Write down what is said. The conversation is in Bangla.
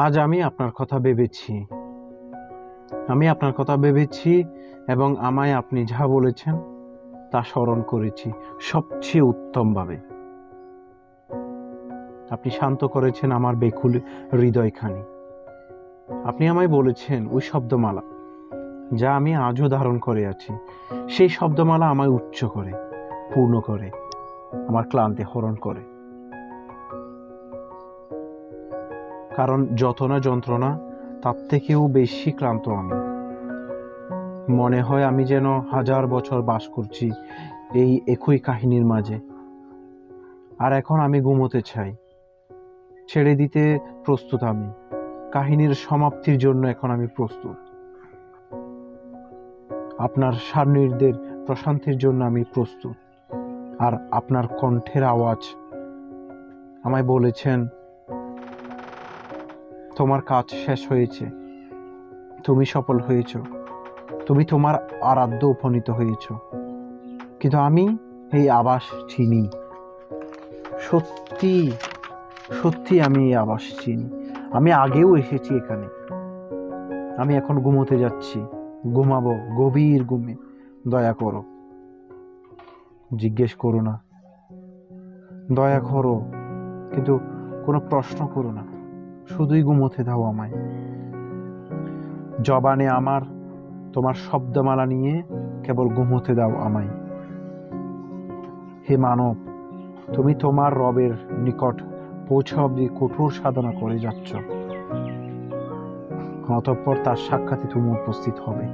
আজ আমি আপনার কথা ভেবেছি। আমি আপনার কথা ভেবেছি এবং আমায় আপনি যা বলেছেন তা স্মরণ করেছি সবচেয়ে উত্তমভাবে। আপনি শান্ত করেছেন আমার বেকুল হৃদয়খানি। আপনি আমায় বলেছেন ওই শব্দমালা যা আমি আজও ধারণ করে আছি, সেই শব্দমালা আমায় উচ্চ করে, পূর্ণ করে, আমার ক্লান্তি হরণ করে। কারণ যত না যন্ত্রণা, তার থেকেও বেশি ক্লান্ত আমি। মনে হয় আমি যেন হাজার বছর বাস করছি এই একই কাহিনীর মাঝে। আর এখন আমি ঘুমোতে চাই, ছেড়ে দিতে প্রস্তুত আমি। কাহিনীর সমাপ্তির জন্য এখন আমি প্রস্তুত। আপনার সান্নিধ্যের প্রশান্তির জন্য আমি প্রস্তুত। আর আপনার কণ্ঠের আওয়াজ আমায় বলেছেন তোমার কাজ শেষ হয়েছে, তুমি সফল হয়েছ, তুমি তোমার আরাধ্য উপনীত হয়েছ। কিন্তু আমি এই আভাস চিনি, সত্যি সত্যি আমি এই আভাস চিনি। আমি আগেও এসেছি এখানে। আমি এখন ঘুমোতে যাচ্ছি, ঘুমাবো গভীর ঘুমে। দয়া করো, জিজ্ঞেস করো না, দয়া করো, কিন্তু কোনো প্রশ্ন করো না, শুধুই ঘুমোতে দাও আমায়। জবানে আমার তোমার শব্দমালা নিয়ে কেবল ঘুমোতে দাও আমায়। হে মানব, তুমি তোমার রবের নিকট পৌঁছা অবধি কঠোর সাধনা করে যাচ্ছ, অতঃপর তার সাক্ষাতে তুমি উপস্থিত হবে।